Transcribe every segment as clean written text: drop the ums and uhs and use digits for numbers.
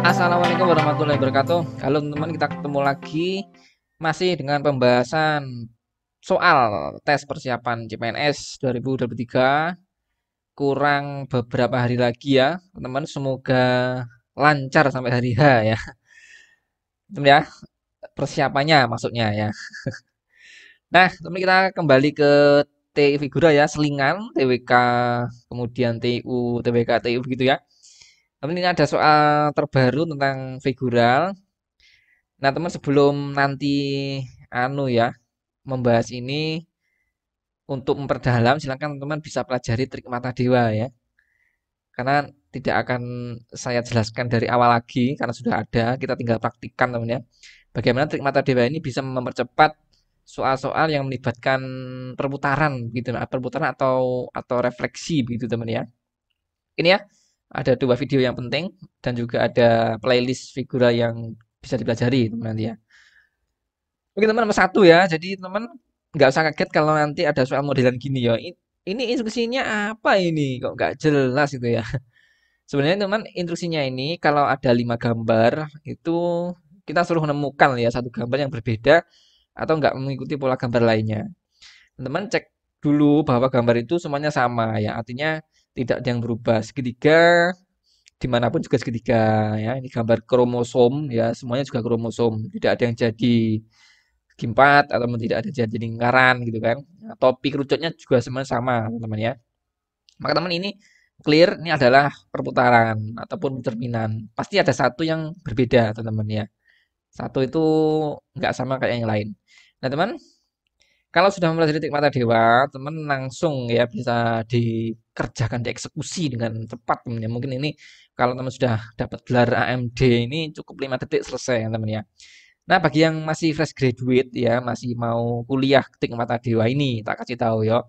Assalamualaikum warahmatullahi wabarakatuh. Halo teman-teman, kita ketemu lagi masih dengan pembahasan soal tes persiapan CPNS 2023. Kurang beberapa hari lagi ya, teman-teman. Semoga lancar sampai hari H ya. Teman ya, persiapannya maksudnya ya. Nah, teman kita kembali ke TI Figura ya, selingan, TWK, kemudian TU, TWK, TU begitu ya. Teman ini ada soal terbaru tentang figural. Nah, teman sebelum nanti ya membahas ini untuk memperdalam silakan teman bisa pelajari trik mata dewa ya. Karena tidak akan saya jelaskan dari awal lagi karena sudah ada, kita tinggal praktikkan teman ya. Bagaimana trik mata dewa ini bisa mempercepat soal-soal yang melibatkan perputaran gitu, perputaran atau refleksi begitu teman ya. Ini ya, ada dua video yang penting dan juga ada playlist figura yang bisa dipelajari teman nanti ya. Oke teman nomor satu ya. Jadi teman nggak usah kaget kalau nanti ada soal modelan gini ya. Ini instruksinya apa ini? Kok nggak jelas gitu ya. Sebenarnya teman instruksinya ini kalau ada 5 gambar itu kita suruh menemukan ya satu gambar yang berbeda atau nggak mengikuti pola gambar lainnya. Teman cek dulu bahwa gambar itu semuanya sama ya. Artinya tidak ada yang berubah. Segitiga dimanapun juga segitiga ya. Ini gambar kromosom ya. Semuanya juga kromosom. Tidak ada yang jadi segi empat atau tidak ada jadi lingkaran gitu kan. Nah, topik rucutnya juga semuanya sama teman-teman ya. Maka teman ini clear ini adalah perputaran ataupun cerminan. Pasti ada satu yang berbeda teman-teman ya. Satu itu nggak sama kayak yang lain. Nah teman, kalau sudah mempelajari teknik mata dewa, teman langsung ya bisa dikerjakan, dieksekusi dengan cepat teman ya. Mungkin ini kalau teman sudah dapat gelar AMD ini cukup 5 detik selesai ya teman ya. Nah, bagi yang masih fresh graduate ya, masih mau kuliah ketik mata dewa ini, tak kasih tahu ya.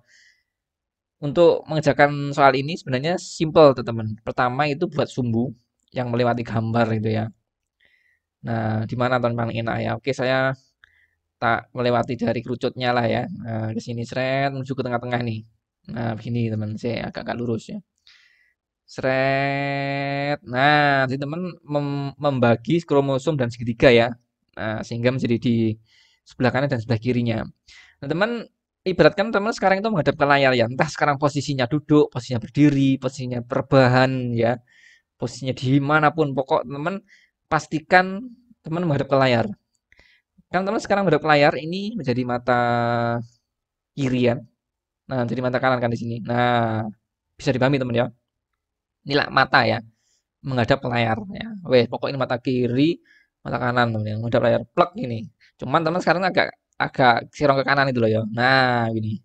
Untuk mengerjakan soal ini sebenarnya simple teman-teman. Pertama itu buat sumbu yang melewati gambar itu ya. Nah, di mana teman paling enak ya? Oke, saya tak melewati dari kerucutnya lah ya. Nah, ke sini seret menuju ke tengah-tengah nih. Nah, begini teman, saya agak-agak lurus ya. Seret. Nah, jadi teman membagi kromosom dan segitiga ya. Nah, sehingga menjadi di sebelah kanan dan sebelah kirinya. Nah, teman ibaratkan teman sekarang itu menghadap ke layar ya. Entah sekarang posisinya duduk, posisinya berdiri, posisinya perbahan ya, posisinya di manapun. Pokok teman pastikan teman menghadap ke layar. Kan teman sekarang menghadap ke layar ini menjadi mata kiri ya. Nah, jadi mata kanan kan di sini. Nah, bisa dipahami teman ya. Inilah mata ya, menghadap ke layar ya. Weh, pokoknya mata kiri, mata kanan teman ya. Menghadap layar plek ini. Cuman teman sekarang agak agak sirong ke kanan itu loh ya. Nah, gini.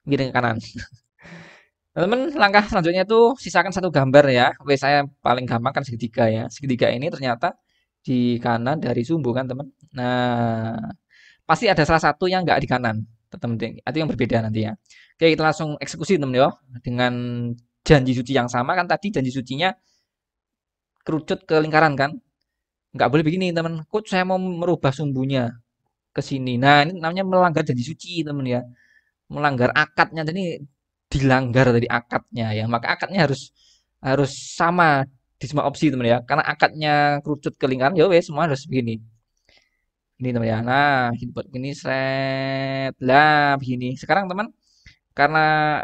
Miring ke kanan. Nah, teman langkah selanjutnya itu sisakan satu gambar ya. Oke, saya paling gampang kan segitiga ya. Segitiga ini ternyata di kanan dari sumbu kan teman. Nah, pasti ada salah satu yang nggak di kanan. Teman, itu yang berbeda nanti ya. Oke, kita langsung eksekusi teman ya. Dengan janji suci yang sama kan tadi janji sucinya kerucut ke lingkaran kan. Nggak boleh begini teman. Kok saya mau merubah sumbunya ke sini. Nah, ini namanya melanggar janji suci teman ya. Melanggar akadnya. Jadi dilanggar dari akadnya ya. Maka akadnya harus harus sama di semua opsi teman ya. Karena akadnya kerucut ke lingkaran ya wes semua harus begini. Ini teman ya. Nah, buat ini set lah begini. Sekarang teman karena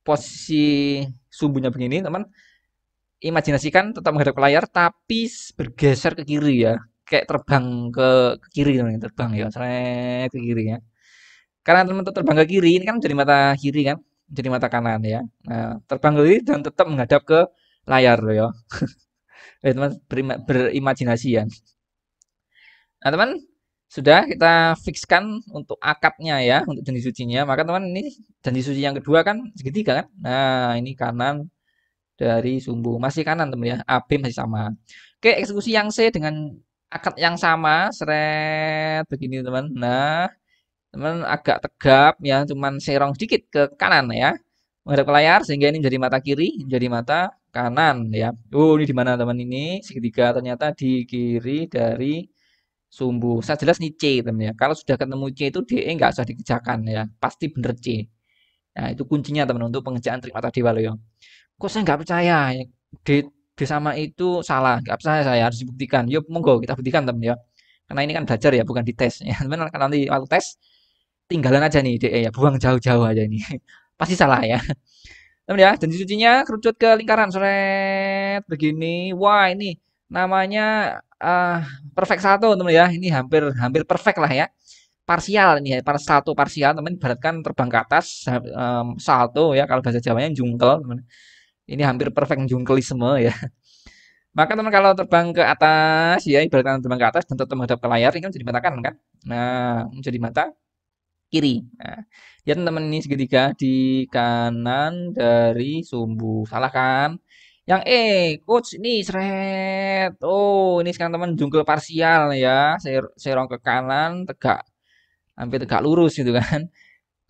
posisi sumbunya begini teman imajinasikan tetap menghadap ke layar tapi bergeser ke kiri ya. Kayak terbang ke kiri teman terbang ya. Seret ke kiri ya. Karena teman terbang ke kiri ini kan jadi mata kiri kan, jadi mata kanan ya. Nah, terbang ke kiri dan tetap menghadap ke layar loh ya. Teman berimajinasi ya. Nah, teman sudah kita fixkan untuk akadnya ya, untuk janji sucinya. Maka teman ini janji suci yang kedua kan segitiga kan. Nah, ini kanan dari sumbu masih kanan teman ya. AB masih sama. Oke, eksekusi yang C dengan akad yang sama, seret begini teman. Nah, teman agak tegap ya, cuman serong sedikit ke kanan ya. Menghadap ke layar sehingga ini menjadi mata kiri, menjadi mata kanan ya. Oh, ini di mana teman ini? Segitiga ternyata di kiri dari sumbu. Saya jelas nih C teman ya. Kalau sudah ketemu C itu DE nggak usah dikerjakan ya. Pasti bener C. Nah, itu kuncinya teman untuk pengerjaan trik mata dewa loh ya. Kok saya nggak percaya ya? D B sama itu salah, nggak percaya saya harus dibuktikan. Yuk, monggo kita buktikan teman ya. Karena ini kan belajar ya, bukan dites ya. Teman kan nanti waktu tes tinggalan aja nih DE ya, buang jauh-jauh aja ini. Pasti salah ya. Teman ya, janji sucinya kerucut ke lingkaran seret begini. Wah, ini namanya perfect satu teman ya. Ini hampir hampir perfect lah ya. Parsial ini ya, salto parsial teman ibaratkan terbang ke atas salto ya kalau bahasa Jawanya jungkel teman. Ini hampir perfect jungkelisme ya. Maka teman kalau terbang ke atas ya ibaratkan terbang ke atas dan tetap menghadap ke layar ini kan jadi mata kanan kan. Nah, menjadi mata kiri. Nah, lihat teman ini segitiga di kanan dari sumbu. Salah kan? Yang coach ini seret. Oh, ini sekarang teman jungkel parsial ya. Serong ke kanan, tegak hampir tegak lurus gitu kan.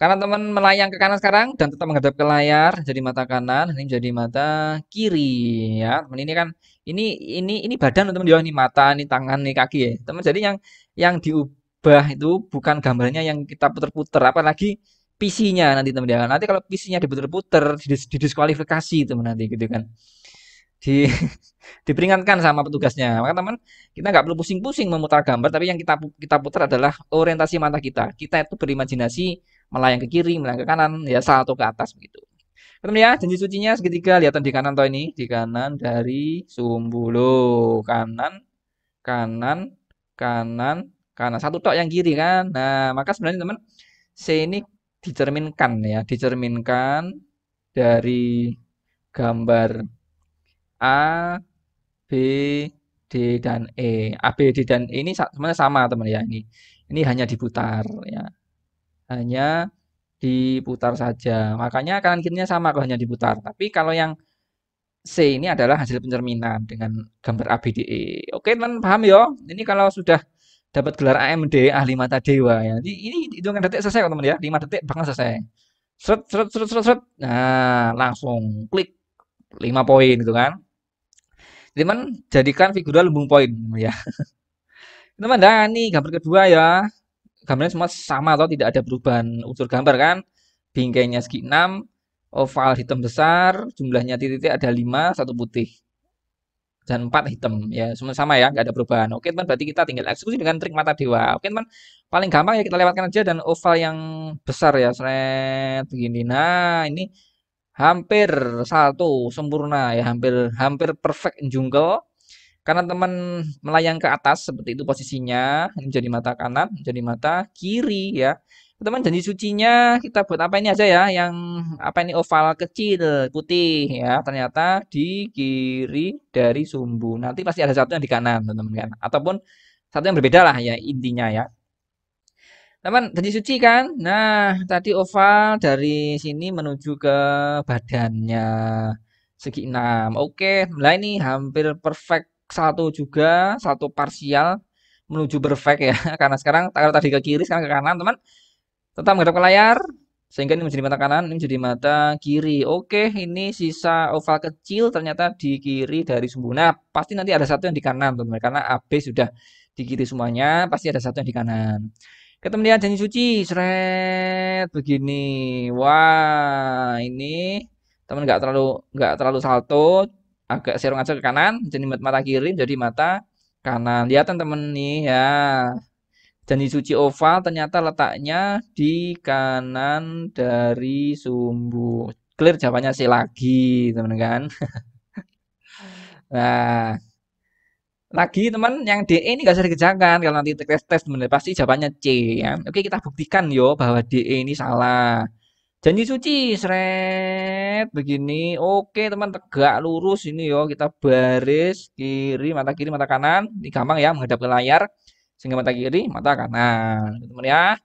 Karena teman melayang ke kanan sekarang dan tetap menghadap ke layar, jadi mata kanan, ini jadi mata kiri ya. Teman ini kan ini ini badan teman dia, ini mata, ini tangan, ini kaki ya. Teman jadi yang diubah itu bukan gambarnya yang kita puter-puter, apalagi PC-nya nanti teman dia. Nanti kalau PC-nya diputer-puter, didiskualifikasi teman nanti gitu kan. Di diperingatkan sama petugasnya. Maka teman, kita nggak perlu pusing-pusing memutar gambar, tapi yang kita putar adalah orientasi mata kita. Kita itu berimajinasi melayang ke kiri, melayang ke kanan, ya salto ke atas begitu. Ketemu ya, janji sucinya segitiga, lihatan di kanan toh ini, di kanan dari sumbu lo, kanan, kanan, kanan, kanan. Satu tok yang kiri kan. Nah, maka sebenarnya teman, C ini dicerminkan ya, dicerminkan dari gambar A, B, D, dan E. A, B, D, dan E ini sebenarnya sama teman ya. Ini hanya diputar ya. Hanya diputar saja. Makanya kanan kirinya sama kalau hanya diputar. Tapi kalau yang C ini adalah hasil pencerminan dengan gambar A, B, D, E. Oke teman paham ya? Ini kalau sudah dapat gelar AMD, ahli mata dewa ya. Ini hitungan detik selesai kok teman ya. 5 detik bahkan selesai. Seret, seret, seret, seret, seret. Nah, langsung klik 5 poin gitu kan. Teman jadikan figural lumbung poin ya. Teman, nah nih gambar kedua ya. Gambarnya semua sama atau tidak ada perubahan unsur gambar kan. Bingkainya segi 6, oval hitam besar, jumlahnya titik-titik ada 5, satu putih. Dan 4 hitam ya, semua sama ya, nggak ada perubahan. Oke teman, berarti kita tinggal eksekusi dengan trik mata dewa. Oke teman, paling gampang ya kita lewatkan aja dan oval yang besar ya, seret begini. Nah, ini hampir salto sempurna ya, hampir hampir perfect jungkel. Karena teman melayang ke atas seperti itu posisinya, ini menjadi mata kanan, menjadi mata kiri ya. Teman janji sucinya kita buat apa ini aja ya, yang apa ini oval kecil putih ya. Ternyata di kiri dari sumbu. Nanti pasti ada satu yang di kanan, teman-teman kan. Ataupun satu yang berbeda lah ya intinya ya. Teman janji suci kan? Nah, tadi oval dari sini menuju ke badannya segi 6. Oke, nah ini hampir perfect satu juga, satu parsial menuju perfect ya. Karena sekarang kalau tadi ke kiri, sekarang ke kanan, teman. Tetap menghadap ke layar sehingga ini menjadi mata kanan, ini menjadi mata kiri. Oke, ini sisa oval kecil ternyata di kiri dari sumbu. Nah, pasti nanti ada satu yang di kanan, teman-teman. Karena AB sudah di kiri semuanya, pasti ada satu yang di kanan. Kemudian janji suci, seret begini. Wah, ini teman nggak terlalu salto, agak serong aja ke kanan, jadi mata kiri, jadi mata kanan. Lihat teman nih ya. Janji suci oval ternyata letaknya di kanan dari sumbu. Clear jawabannya C lagi, teman kan. Nah, lagi teman yang DE ini nggak usah dikerjakan kalau nanti tes teman pasti jawabannya C ya. Oke kita buktikan yo bahwa DE ini salah. Janji suci seret begini. Oke teman tegak lurus ini yo kita baris kiri mata kanan. Ini gampang ya menghadap ke layar sehingga mata kiri mata kanan teman ya.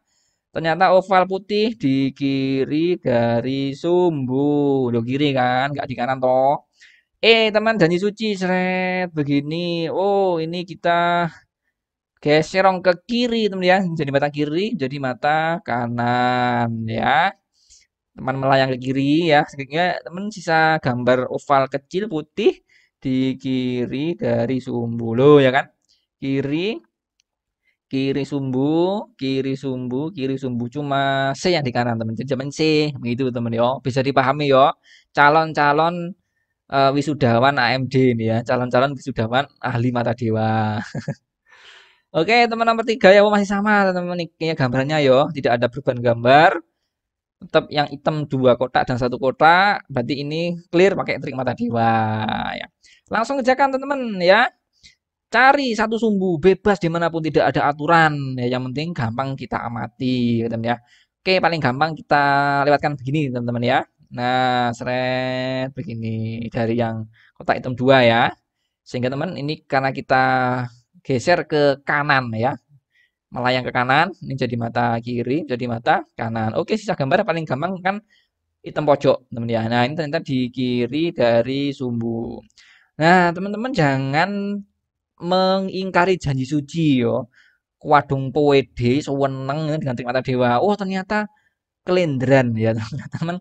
Ternyata oval putih di kiri dari sumbu. Lo kiri kan nggak di kanan toh. Teman janji suci seret begini. Oh, ini kita geserong ke kiri, teman ya. Jadi mata kiri, jadi mata kanan ya. Teman melayang ke kiri ya. Sehingga teman sisa gambar oval kecil putih di kiri dari sumbu lo ya kan. Kiri, kiri sumbu, kiri sumbu, kiri sumbu. Cuma C yang di kanan, teman. Jadi zaman C, begitu teman yo. Bisa dipahami yo. Calon-calon wisudawan AMD ini ya, calon-calon wisudawan ahli mata dewa. Oke, teman nomor 3 ya, masih sama teman-teman ini gambarnya yo, tidak ada perubahan gambar. Tetap yang hitam 2 kotak dan 1 kotak, berarti ini clear pakai trik mata dewa ya. Langsung kerjakan teman-teman ya. Cari satu sumbu bebas dimanapun tidak ada aturan ya, yang penting gampang kita amati teman ya. Oke, paling gampang kita lewatkan begini teman-teman ya. Nah, seret begini dari yang kotak hitam 2 ya. Sehingga teman ini karena kita geser ke kanan ya, melayang ke kanan, ini jadi mata kiri, jadi mata kanan. Oke, sisa gambar paling gampang kan hitam pojok teman ya. Nah, ini ternyata di kiri dari sumbu. Nah, teman-teman jangan mengingkari janji suci yo. Kuadung pede seweneng dengan trik mata dewa. Oh, ternyata kelendran ya, teman-teman.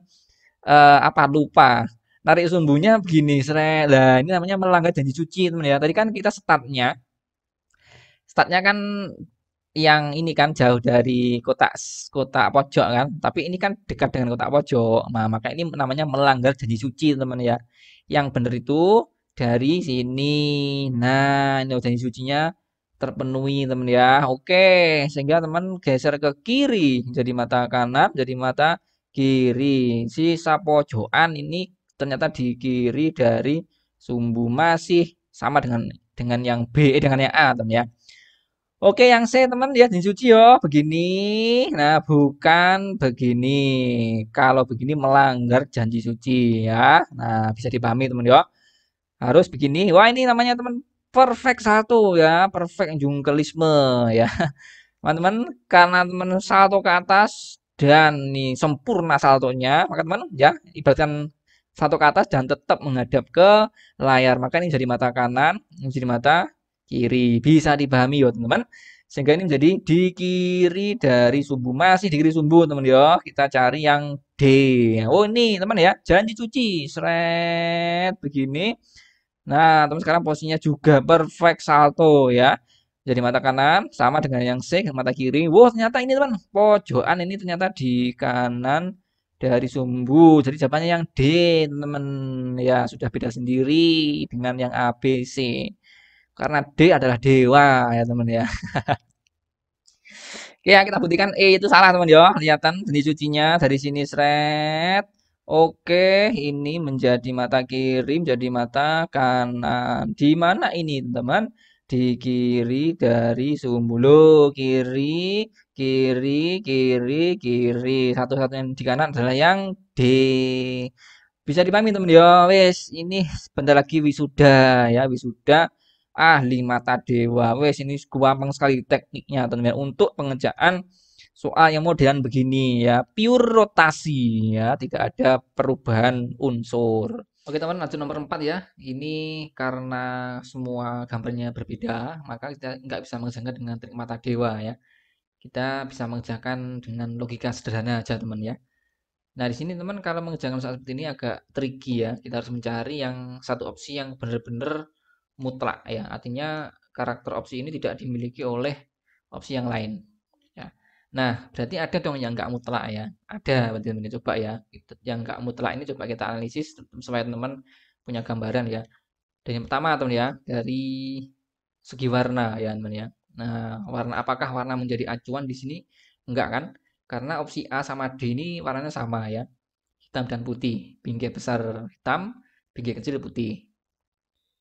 Apa lupa narik sumbunya begini, seret. Lah, ini namanya melanggar janji suci, teman ya. Tadi kan kita startnya kan yang ini kan jauh dari kotak kotak pojok kan, tapi ini kan dekat dengan kotak pojok. Nah, maka ini namanya melanggar janji suci, teman ya. Yang benar itu dari sini. Nah, ini janji sucinya terpenuhi, teman ya. Oke, sehingga teman geser ke kiri jadi mata kanan, jadi mata kiri. Sisa pojokan ini ternyata di kiri dari sumbu, masih sama dengan yang B, dengan yang A, teman ya. Oke, yang C teman ya, jin suci yo begini. Nah, bukan begini. Kalau begini melanggar janji suci ya. Nah, bisa dipahami teman yo. Harus begini. Wah, ini namanya teman perfect satu ya, perfect jungkelisme ya. Teman-teman, karena teman salto ke atas dan nih sempurna saltonya, maka teman ya ibaratkan salto ke atas dan tetap menghadap ke layar. Maka ini jadi mata kanan, ini jadi mata kiri. Bisa dipahami ya teman-teman. Sehingga ini menjadi di kiri dari sumbu, masih di kiri sumbu teman ya. Kita cari yang D. Oh ini teman ya, janji suci. Seret begini. Nah, teman sekarang posisinya juga perfect salto ya. Jadi mata kanan sama dengan yang C, mata kiri. Wow, ternyata ini teman, pojokan ini ternyata di kanan dari sumbu. Jadi jawabannya yang D, teman-teman. Ya, sudah beda sendiri dengan yang A, B, C. Karena D adalah dewa ya, teman ya. Oke, ya kita buktikan E itu salah, teman ya. Kelihatan jenis sucinya dari sini seret. Oke, ini menjadi mata kiri, menjadi mata kanan. Di mana ini, teman? Di kiri dari sumbu. Loh, kiri, kiri, kiri, kiri. Satu-satunya di kanan adalah yang D. Bisa dipahami, teman ya. Wes, ini sebentar lagi wisuda ya, wisuda ahli mata dewa. Wes, ini gampang sekali tekniknya, teman-teman, untuk pengerjaan soal yang modern begini ya, pure rotasi ya, tidak ada perubahan unsur. Oke teman, lanjut nomor 4 ya. Ini karena semua gambarnya berbeda, maka kita nggak bisa mengerjakan dengan trik mata dewa ya. Kita bisa mengerjakan dengan logika sederhana aja teman ya. Nah, di sini teman kalau mengerjakan soal seperti ini agak tricky ya. Kita harus mencari yang satu opsi yang benar-benar mutlak ya. Artinya karakter opsi ini tidak dimiliki oleh opsi yang lain. Ya. Nah, berarti ada dong yang nggak mutlak ya. Ada, berarti teman coba ya. Yang nggak mutlak ini coba kita analisis supaya teman-teman punya gambaran ya. Dan yang pertama teman ya, dari segi warna ya teman ya. Nah, warna apakah warna menjadi acuan di sini? Enggak kan? Karena opsi A sama D ini warnanya sama ya, hitam dan putih. Bingkai besar hitam, bingkai kecil putih.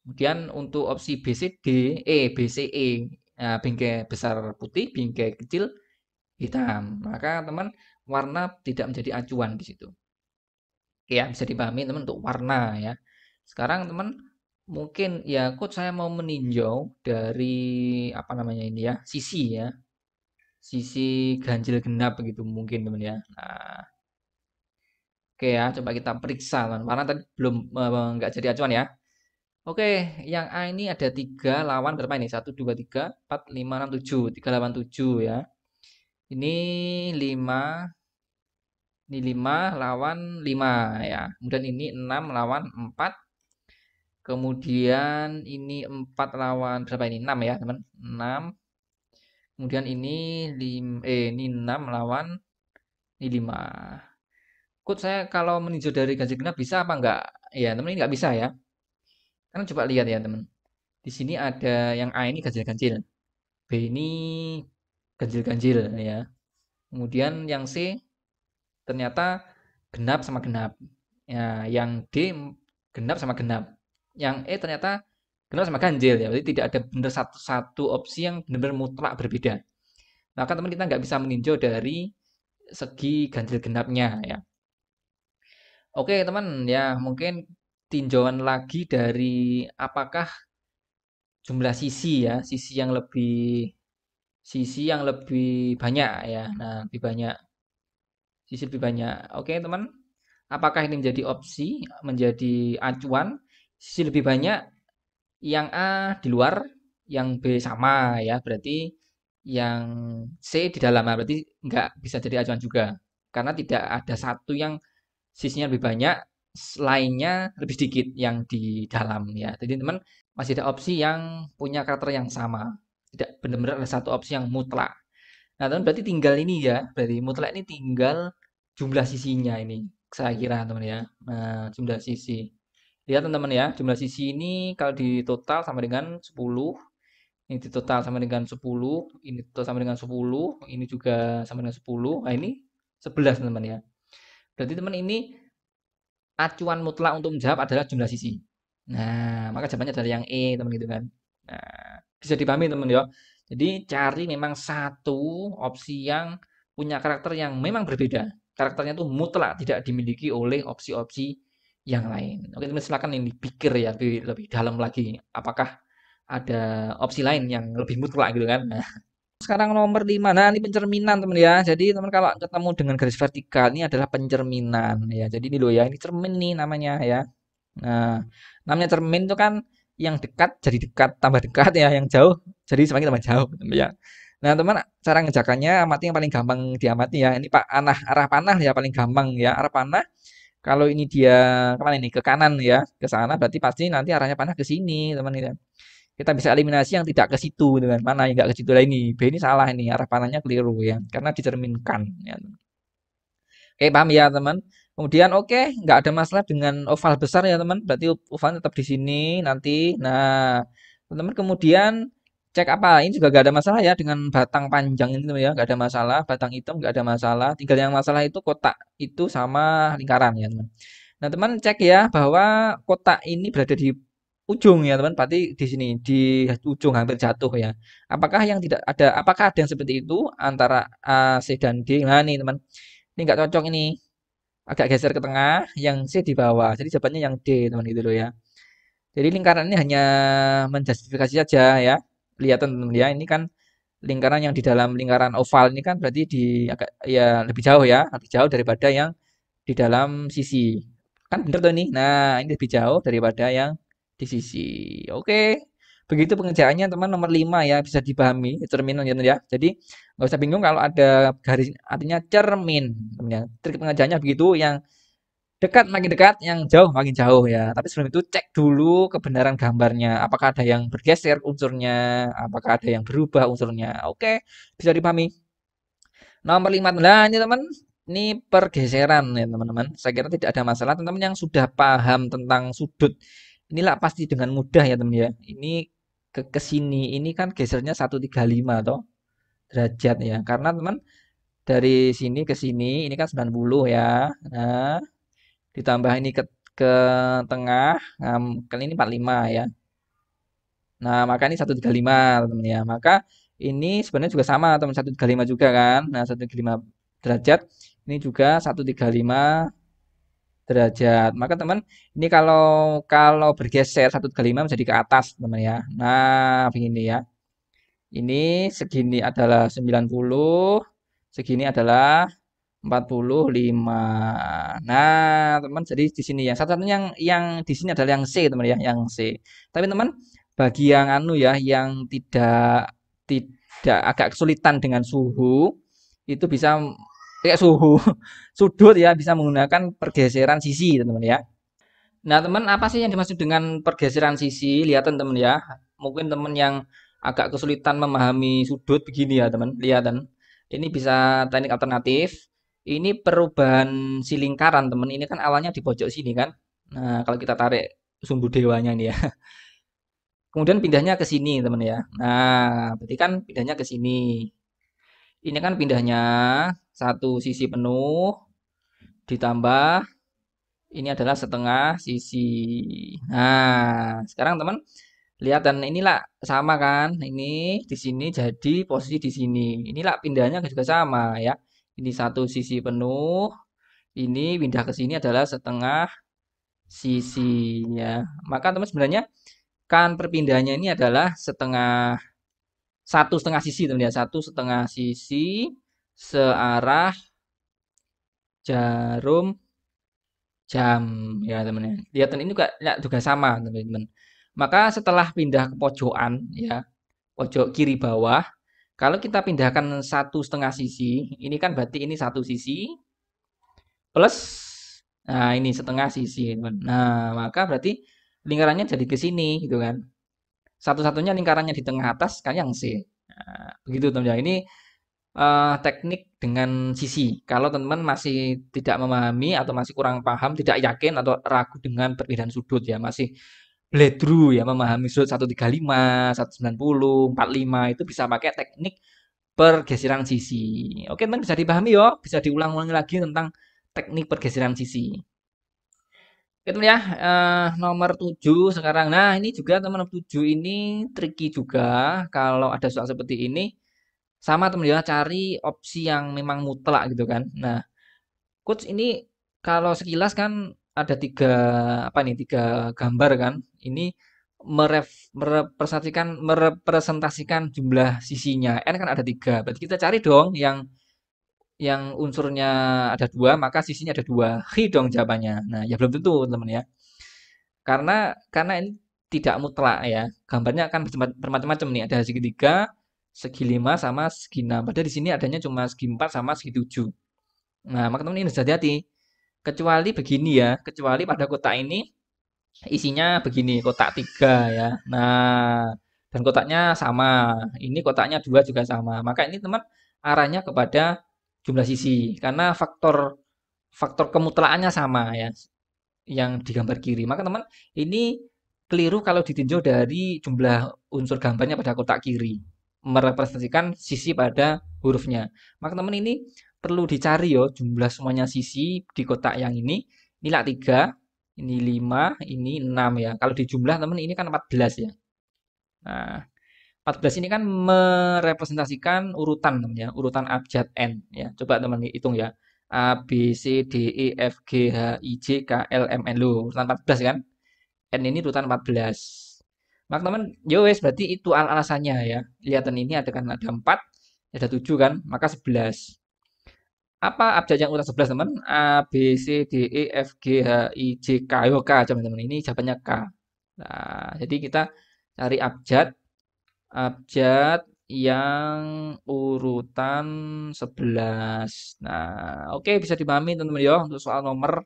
Kemudian untuk opsi B, C, D, B, C, E. Nah, bingkai besar putih, bingkai kecil hitam. Maka teman warna tidak menjadi acuan di situ. Oke ya, bisa dipahami teman untuk warna ya. Sekarang teman mungkin ya coach saya mau meninjau dari apa namanya ini ya, sisi ya. Sisi ganjil genap begitu mungkin teman ya. Nah, oke ya, coba kita periksa teman. Warna tadi belum nggak jadi acuan ya. Oke, yang A ini ada 3 lawan berapa ini? 1, 2, 3, 4, 5, 6, 7. 3 lawan 7 ya. Ini 5, ini 5 lawan 5 ya. Kemudian ini 6 lawan 4. Kemudian ini 4 lawan berapa ini? 6 ya, teman. 6. Kemudian ini 6 lawan ini 5. Kut saya kalau meninjau dari ganjil genap bisa apa enggak? Ya, teman ini nggak bisa ya. Karena coba lihat ya, teman. Di sini ada yang A ini ganjil-ganjil. B ini ganjil-ganjil ya. Kemudian yang C ternyata genap sama genap. Ya, yang D genap sama genap. Yang E ternyata genap sama ganjil ya. Berarti tidak ada benar satu opsi yang benar-benar mutlak berbeda. Maka teman kita nggak bisa meninjau dari segi ganjil genapnya ya. Oke teman ya mungkin tinjauan lagi dari apakah jumlah sisi yang lebih banyak ya. Nah, lebih banyak sisi lebih banyak. Oke teman, apakah ini menjadi opsi, menjadi acuan sisi lebih banyak yang A di luar, yang B sama ya. Berarti yang C di dalam. Nah, berarti nggak bisa jadi acuan juga. Karena tidak ada satu yang sisinya lebih banyak, lainnya lebih sedikit yang di dalam ya. Jadi teman masih ada opsi yang punya karakter yang sama. Tidak benar-benar ada satu opsi yang mutlak. Nah, teman berarti tinggal ini ya. Berarti mutlak ini tinggal jumlah sisinya ini. Saya kira teman ya. Nah, jumlah sisi. Lihat teman-teman ya, jumlah sisi ini kalau di total sama dengan 10. Ini di total sama dengan 10, ini total sama dengan 10, ini juga sama dengan 10. Nah, ini 11 teman-teman ya. Berarti teman ini acuan mutlak untuk menjawab adalah jumlah sisi. Nah, maka jawabannya adalah yang E, teman gitu kan. Nah, bisa dipahami teman ya. Jadi cari memang satu opsi yang punya karakter yang memang berbeda. Karakternya itu mutlak tidak dimiliki oleh opsi-opsi yang lain. Oke, teman silakan ini pikir ya lebih dalam lagi. Apakah ada opsi lain yang lebih mutlak gitu kan? Nah, sekarang nomor 5. Nah, ini pencerminan, teman ya. Jadi, teman kalau ketemu dengan garis vertikal ini adalah pencerminan ya. Jadi ini loh ya, ini cermin nih namanya ya. Nah, namanya cermin itu kan yang dekat jadi dekat tambah dekat ya, yang jauh jadi semakin tambah jauh ya. Nah, teman cara ngejakannya amati yang paling gampang diamati ya. Ini Pak arah panah ya paling gampang ya. Arah panah kalau ini dia kemana ini? Ke kanan ya, ke sana berarti pasti nanti arahnya panah ke sini, teman ya. Kita bisa eliminasi yang tidak ke situ dengan mana yang nggak ke situ lah ini. B ini salah ini, arah panahnya keliru ya, karena dicerminkan ya. Oke, paham ya, teman. Kemudian oke, nggak ada masalah dengan oval besar ya, teman. Berarti oval tetap di sini nanti. Nah, teman kemudian cek apa? Ini juga nggak ada masalah ya dengan batang panjang ini, teman ya. Nggak ada masalah. Batang hitam nggak ada masalah. Tinggal yang masalah itu kotak itu sama lingkaran ya, teman. Nah, teman cek ya bahwa kotak ini berada di ujung ya, teman. Berarti di sini di ujung hampir jatuh ya. Apakah ada yang seperti itu antara A, C dan D? Nah, nih, teman. Ini nggak cocok ini. Agak geser ke tengah, yang C di bawah. Jadi jawabannya yang D, teman gitu loh ya. Jadi lingkaran ini hanya menjustifikasi saja ya. Lihat teman-teman ya, ini kan lingkaran yang di dalam lingkaran oval ini kan berarti di agak ya lebih jauh ya, lebih jauh daripada yang di dalam sisi. Kan bener tuh ini. Nah, ini lebih jauh daripada yang di sisi. Oke. Begitu pengerjaannya teman nomor 5 ya, bisa dipahami cerminan ya, teman ya. Jadi nggak usah bingung kalau ada garis artinya cermin, teman ya. Trik pengerjaannya begitu, yang dekat makin dekat, yang jauh makin jauh ya. Tapi sebelum itu cek dulu kebenaran gambarnya. Apakah ada yang bergeser unsurnya, apakah ada yang berubah unsurnya. Oke, bisa dipahami. Nomor 5, nah ini teman, ini pergeseran ya teman-teman. Saya kira tidak ada masalah. Teman-teman yang sudah paham tentang sudut, inilah pasti dengan mudah ya teman ya. Ini ke sini, ini kan gesernya 135 toh derajat ya. Karena teman dari sini ke sini, ini kan 90 ya. Nah, ditambah ini ke tengah, nah, kali ini 45 ya. Nah, maka ini 135 teman ya. Maka ini sebenarnya juga sama teman 135 juga kan. Nah, 135 derajat. Ini juga 135 derajat. Maka teman, ini kalau kalau bergeser 135 menjadi ke atas teman ya. Nah, begini ya. Ini segini adalah 90, segini adalah 45. Nah, teman jadi di sini ya. Satu-satunya yang di sini adalah yang C, teman ya, yang C. Tapi teman, bagi yang anu ya, yang tidak agak kesulitan dengan suhu, itu bisa kayak suhu sudut ya, bisa menggunakan pergeseran sisi, teman ya. Nah, teman, apa sih yang dimaksud dengan pergeseran sisi? Lihatan teman ya. Mungkin teman yang agak kesulitan memahami sudut begini ya, teman. Lihatan. Ini bisa teknik alternatif. Ini perubahan si lingkaran, teman. Ini kan awalnya di pojok sini kan. Nah, kalau kita tarik sumbu dewanya ini ya. Kemudian pindahnya ke sini, teman ya. Nah, berarti kan pindahnya ke sini. Ini kan pindahnya satu sisi penuh ditambah ini adalah setengah sisi. Nah, sekarang teman lihat dan inilah sama kan? Ini di sini jadi posisi di sini. Inilah pindahnya juga sama ya. Ini satu sisi penuh, ini pindah ke sini adalah setengah sisi ya. Maka teman sebenarnya kan perpindahannya ini adalah satu setengah sisi teman ya. Satu setengah sisi searah jarum jam ya teman-teman. Lihat ini juga sama teman-teman. Maka setelah pindah ke pojokan ya, pojok kiri bawah, kalau kita pindahkan satu setengah sisi, ini kan berarti ini satu sisi plus, nah ini setengah sisi teman. Nah maka berarti lingkarannya jadi ke sini gitu kan. Satu-satunya lingkarannya di tengah atas kan yang C. Nah, begitu teman-teman. Ini teknik dengan sisi. Kalau teman-teman masih tidak memahami atau masih kurang paham, tidak yakin atau ragu dengan perbedaan sudut ya, masih bledru ya memahami sudut 135, 190, 45 itu bisa pakai teknik pergeseran sisi. Oke, teman bisa dipahami yo, bisa diulang-ulangi lagi tentang teknik pergeseran sisi. Oke, teman ya, nomor 7 sekarang. Nah, ini juga teman nomor 7 ini tricky juga kalau ada soal seperti ini. Sama teman ya, cari opsi yang memang mutlak gitu kan. Nah, coach ini kalau sekilas kan ada tiga apa nih, tiga gambar kan. Ini merepresentasikan jumlah sisinya. N kan ada tiga. Berarti kita cari dong yang unsurnya ada dua, maka sisinya ada dua. Hi dong jawabannya. Nah, ya belum tentu teman ya. Karena ini tidak mutlak ya. Gambarnya akan bermacam-macam nih. Ada segitiga, segi 5 sama segi 6. Padahal di sini adanya cuma segi 4 sama segi 7. Nah, maka teman ini harus hati-hati. Kecuali begini ya, kecuali pada kotak ini isinya begini, kotak 3 ya. Nah, dan kotaknya sama. Ini kotaknya 2 juga sama. Maka ini teman arahnya kepada jumlah sisi karena faktor faktor kemutlakaannya sama ya yang di gambar kiri. Maka teman, ini keliru kalau ditinjau dari jumlah unsur gambarnya pada kotak kiri. Merepresentasikan sisi pada hurufnya. Maka teman ini perlu dicari yo jumlah semuanya sisi di kotak yang ini. Inilah 3, ini 5, ini 6 ya. Kalau di jumlah teman ini kan 14 ya. Nah, 14 ini kan merepresentasikan urutan teman ya, urutan abjad N ya. Coba teman hitung ya. A, B, C, D, E, F, G, H, I, J, K, L, M, N. Loh, urutan 14 kan? N ini urutan 14. Maka teman, ya wes berarti itu alasannya ya. Lihatan ini ada kan ada 4, ada 7 kan, maka 11. Apa abjad yang urutan 11 teman? A, B, C, D, E, F, G, H, I, J, K. Yo, K teman-teman. Ini jawabannya K. Nah, jadi kita cari abjad yang urutan 11. Nah, oke bisa dipahami teman-teman ya untuk soal nomor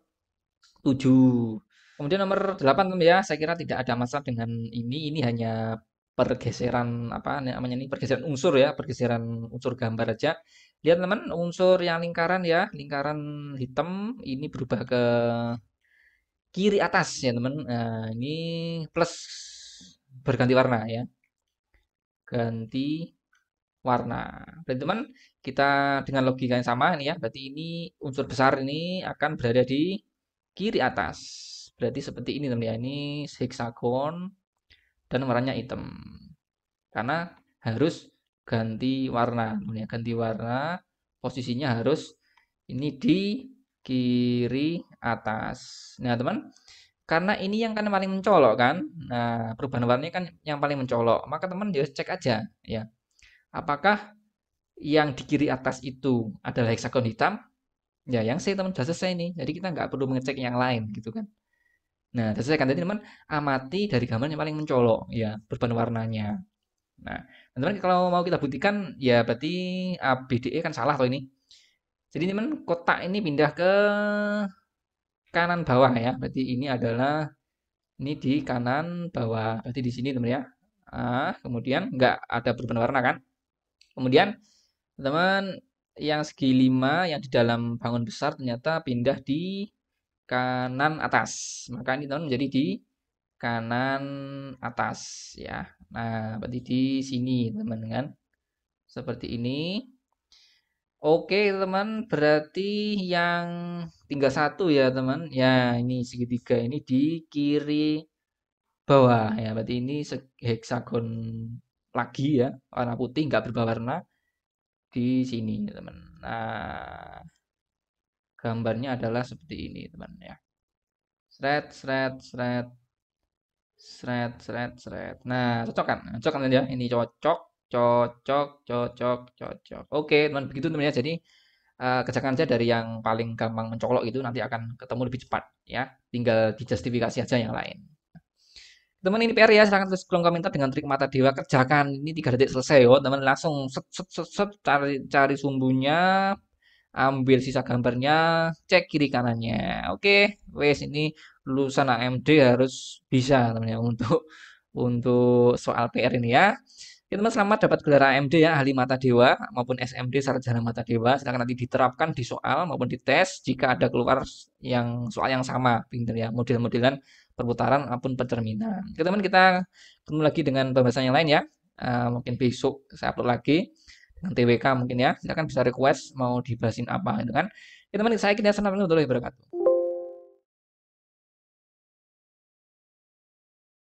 7. Kemudian nomor 8 teman ya, saya kira tidak ada masalah dengan ini. Ini hanya pergeseran apa namanya ini pergeseran unsur ya, pergeseran unsur gambar aja. Lihat teman, unsur yang lingkaran ya, lingkaran hitam ini berubah ke kiri atas ya teman. Nah, ini plus berganti warna ya. Ganti warna. Berarti teman, kita dengan logika yang sama ini ya, berarti ini unsur besar ini akan berada di kiri atas. Berarti seperti ini teman ya, ini heksagon dan warnanya hitam. Karena harus ganti warna, teman ya, ganti warna. Posisinya harus ini di kiri atas. Nah, teman, karena ini yang kan paling mencolok kan. Nah, perubahan warnanya kan yang paling mencolok. Maka teman dia cek aja ya. Apakah yang di kiri atas itu adalah heksagon hitam, ya yang C teman sudah selesai nih. Jadi kita nggak perlu mengecek yang lain gitu kan. Nah, sudah selesai kan tadi teman amati dari gambar yang paling mencolok ya perubahan warnanya. Nah, teman kalau mau kita buktikan ya berarti A, B, D, E kan salah atau ini. Jadi teman kotak ini pindah ke kanan bawah ya. Berarti ini adalah ini di kanan bawah. Berarti di sini teman ya. Kemudian nggak ada perubahan warna kan. Kemudian teman yang segi 5 yang di dalam bangun besar ternyata pindah di kanan atas. Maka ini teman menjadi di kanan atas ya. Nah, berarti di sini teman kan. Seperti ini. Oke, teman, berarti yang tinggal satu ya, teman. Ya, ini segitiga ini di kiri bawah ya. Berarti ini heksagon lagi ya, warna putih nggak berubah warna di sini, teman. Nah, gambarnya adalah seperti ini, teman ya. Sret, sret, sret, sret, sret, sret. Nah, cocok kan? Cocok kan ya? Ini cocok, cocok, cocok, cocok. Oke, teman, begitu teman ya. Jadi kerjakan aja dari yang paling gampang mencolok itu nanti akan ketemu lebih cepat ya. Tinggal dijustifikasi aja yang lain. Teman ini PR ya, silahkan tulis kolom komentar dengan trik mata dewa kerjakan. Ini 3 detik selesai yo. Teman langsung set, set, set, set, cari sumbunya, ambil sisa gambarnya, cek kiri kanannya. Oke, wes ini lulusan AMD harus bisa teman ya untuk soal PR ini ya. Oke, teman selamat dapat gelar AMD ya, ahli mata dewa maupun SMD sarjana mata dewa. Silakan nanti diterapkan di soal maupun di tes jika ada keluar yang soal yang sama, pinter ya, model-modelan perputaran maupun pencerminan. Oke, teman kita ketemu lagi dengan pembahasan yang lain ya. Mungkin besok saya upload lagi dengan TWK mungkin ya. Silakan bisa request mau dibahasin apa gitu kan. Ya teman, saya Kini Hasan warahmatullahi wabarakatuh.